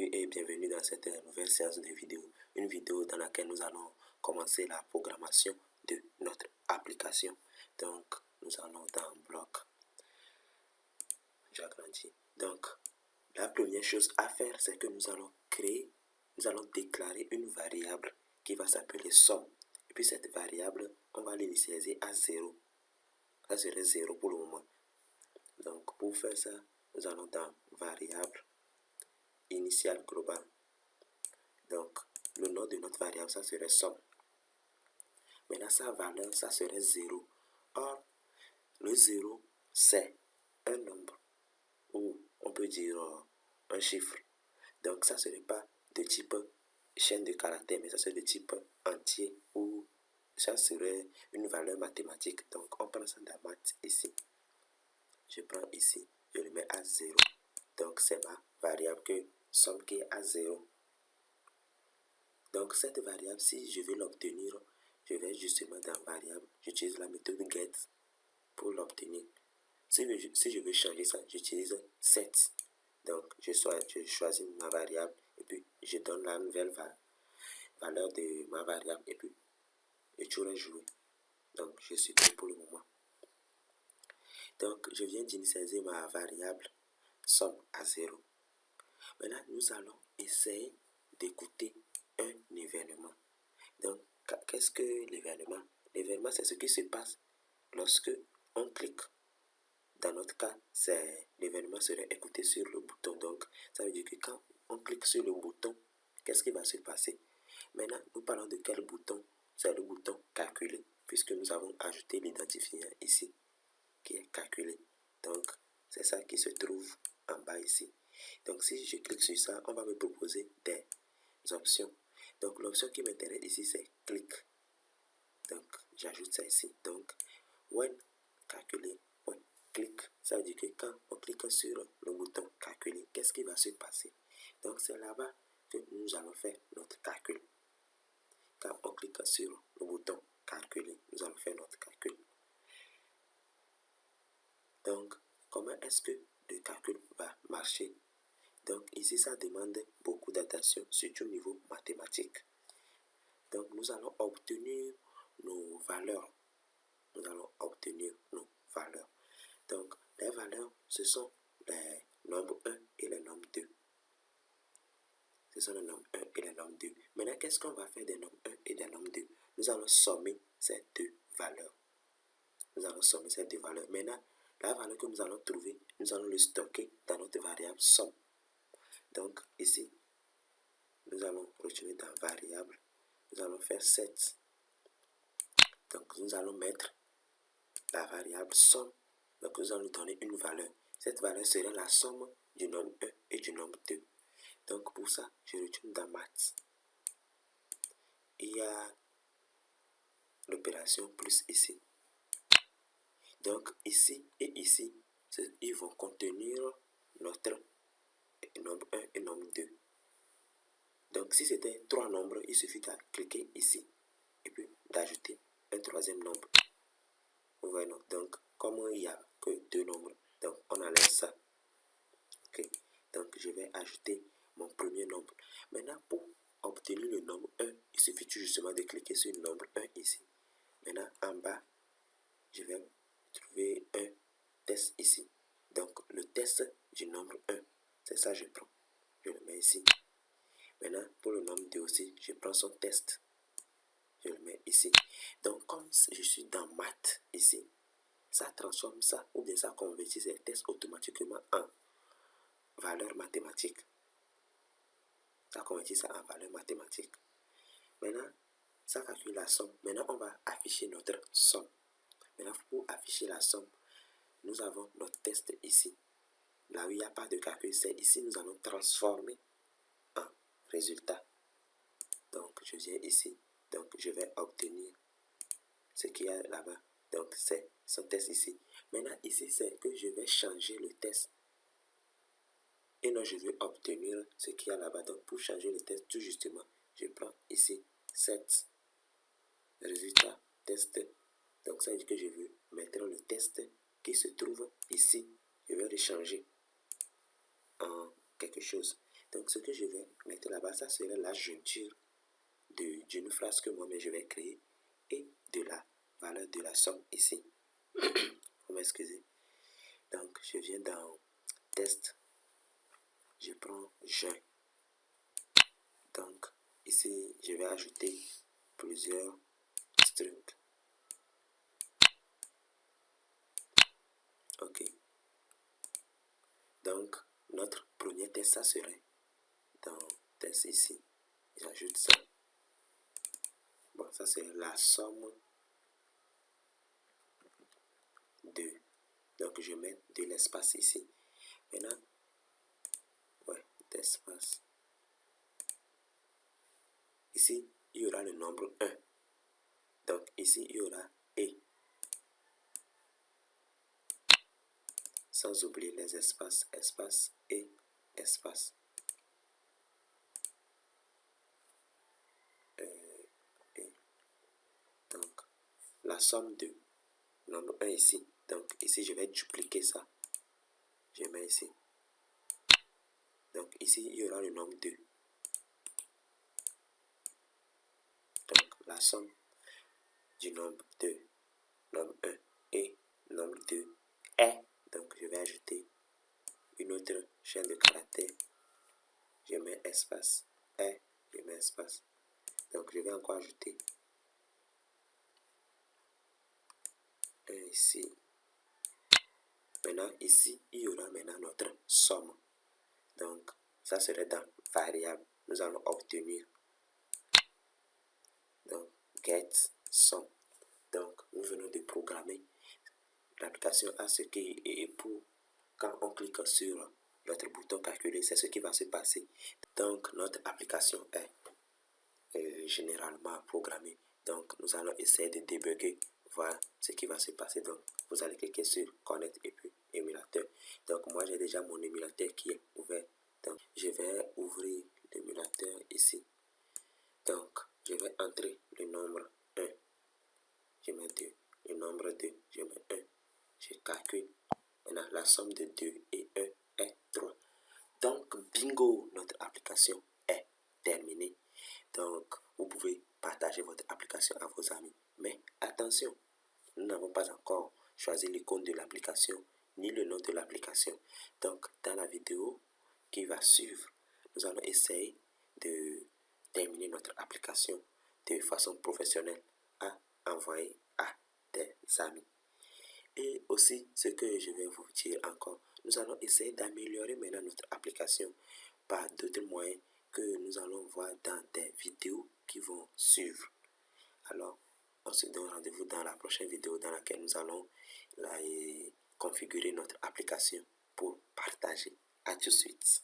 Salut et bienvenue dans cette nouvelle séance de vidéo. Une vidéo dans laquelle nous allons commencer la programmation de notre application. Donc, nous allons dans bloc. J'agrandis. Donc, la première chose à faire, c'est que nous allons déclarer une variable qui va s'appeler somme. Et puis cette variable, on va l'initialiser à 0. Ça serait 0 pour le moment. Donc, pour faire ça, nous allons dans variable initiale globale. Donc, le nom de notre variable, ça serait somme. Maintenant, sa valeur, ça serait 0. Or, le 0, c'est un nombre, ou on peut dire un chiffre. Donc, ça ne serait pas de type chaîne de caractères, mais ça serait de type entier, ou ça serait une valeur mathématique. Donc, on prend ça dans maths ici. Je prends ici, je le mets à 0. Donc, c'est ma variable somme qui est à 0. Donc, cette variable, si je veux l'obtenir, je vais justement dans variable, j'utilise la méthode get pour l'obtenir. Si je veux changer ça, j'utilise set. Donc, je choisis ma variable et puis je donne la nouvelle valeur de ma variable et puis je tourne jouer. Donc, je suis prêt pour le moment. Donc, je viens d'initialiser ma variable somme à 0. Maintenant, nous allons essayer d'écouter un événement. Donc, qu'est-ce que l'événement? L'événement, c'est ce qui se passe lorsque on clique. Dans notre cas, l'événement serait écouté sur le bouton. Donc, ça veut dire que quand on clique sur le bouton, qu'est-ce qui va se passer? Maintenant, nous parlons de quel bouton? C'est le bouton calculer, puisque nous avons ajouté l'identifiant ici, qui est calculé. Donc, c'est ça qui se trouve en bas ici. Donc, si je clique sur ça, on va me proposer des options. Donc, l'option qui m'intéresse ici, c'est clic. Donc, j'ajoute ça ici. Donc, when calculer, when click, ça veut dire que quand on clique sur le bouton calculer, qu'est-ce qui va se passer? Donc, c'est là-bas que nous allons faire notre calcul. Quand on clique sur le bouton calculer, nous allons faire notre calcul. Donc, comment est-ce que le calcul va marcher? Donc, ici, ça demande beaucoup d'attention, surtout au niveau mathématique. Donc, nous allons obtenir nos valeurs. Nous allons obtenir nos valeurs. Donc, les valeurs, ce sont les nombres 1 et les nombres 2. Ce sont les nombres 1 et les nombres 2. Maintenant, qu'est-ce qu'on va faire des nombres 1 et des nombres 2? Nous allons sommer ces deux valeurs. Nous allons sommer ces deux valeurs. Maintenant, la valeur que nous allons trouver, nous allons le stocker dans notre variable somme. Donc, ici, nous allons retourner dans variable. Nous allons faire set. Donc, nous allons mettre la variable somme. Donc, nous allons lui donner une valeur. Cette valeur sera la somme du nombre 1 et du nombre 2. Donc, pour ça, je retourne dans maths. Il y a l'opération plus ici. Donc, ici et ici, ils vont contenir notre nombre 1 et nombre 2. Donc, si c'était 3 nombres, il suffit de cliquer ici et puis d'ajouter un troisième nombre. Vous voyez, donc, comme il n'y a que 2 nombres, donc on enlève ça. Okay. Donc, je vais ajouter mon premier nombre. Maintenant, pour obtenir le nombre 1, il suffit tout justement de cliquer sur le nombre 1 ici. Maintenant, en bas, je vais trouver un test ici. Donc, le test du nombre 1, c'est ça que je prends. Je le mets ici. Maintenant, pour le nombre 2 aussi, je prends son test. Je le mets ici. Donc, comme je suis dans maths ici, ça transforme ça, ou bien ça convertit ces tests automatiquement en valeur mathématique. Ça convertit ça en valeur mathématique. Maintenant, ça calcule la somme. Maintenant, on va afficher notre somme. Maintenant, pour afficher la somme, nous avons notre test ici. Là où il n'y a pas de calcul, c'est ici, nous allons transformer en résultat. Donc, je viens ici. Donc, je vais obtenir ce qu'il y a là-bas. Donc, c'est son test ici. Maintenant, ici, c'est que je vais changer le test. Et non, je veux obtenir ce qu'il y a là-bas. Donc, pour changer le test, tout justement, je prends ici, set, résultat, test. Donc, ça veut dire que je veux mettre le test qui se trouve ici. Je vais le changer en quelque chose. Donc, ce que je vais mettre là-bas, ça serait la jointure d'une phrase que moi-même je vais créer et de la valeur de la somme ici. Vous m'excusez. Donc, je viens dans test. Je prends join. Donc, ici, je vais ajouter plusieurs strings. OK. Donc, notre premier test, ça serait dans test ici. J'ajoute ça. Bon, ça c'est la somme de. Donc, je mets de l'espace ici. Maintenant, ouais, d'espace. Ici, il y aura le nombre 1. Donc, ici, il y aura et. Sans oublier les espaces, espace et espace. Et. Donc, la somme de nombre 1 ici. Donc, ici, je vais dupliquer ça. Je mets ici. Donc, ici, il y aura le nombre 2. Donc, la somme du nombre 2, nombre 1 et nombre 2 est. Donc, je vais ajouter une autre chaîne de caractères. Je mets espace, est, je mets espace. Donc, je vais encore ajouter un ici. Maintenant, ici, il y aura maintenant notre somme. Donc, ça serait dans variable. Nous allons obtenir. Donc, get sum. Donc, nous venons de programmer l'application à ce qui est pour quand on clique sur notre bouton calculer, c'est ce qui va se passer. Donc, notre application est généralement programmée. Donc, nous allons essayer de débugger, voir ce qui va se passer. Donc, vous allez cliquer sur Connect et puis émulateur. Donc, moi, j'ai déjà mon émulateur qui est ouvert. Donc, je vais ouvrir l'émulateur ici. Donc, je vais entrer le nombre 1. Je mets 2. Le nombre 2, je mets 1. Je calcule. Maintenant, la somme de 2 et 1 est 3. Donc, bingo, notre application est terminée. Donc, vous pouvez partager votre application à vos amis. Mais attention, nous n'avons pas encore choisi l'icône de l'application ni le nom de l'application. Donc, dans la vidéo qui va suivre, nous allons essayer de terminer notre application de façon professionnelle à envoyer à des amis. Et aussi, ce que je vais vous dire encore, nous allons essayer d'améliorer maintenant notre application par d'autres moyens que nous allons voir dans des vidéos qui vont suivre. Alors, on se donne rendez-vous dans la prochaine vidéo dans laquelle nous allons configurer notre application pour partager. À tout de suite.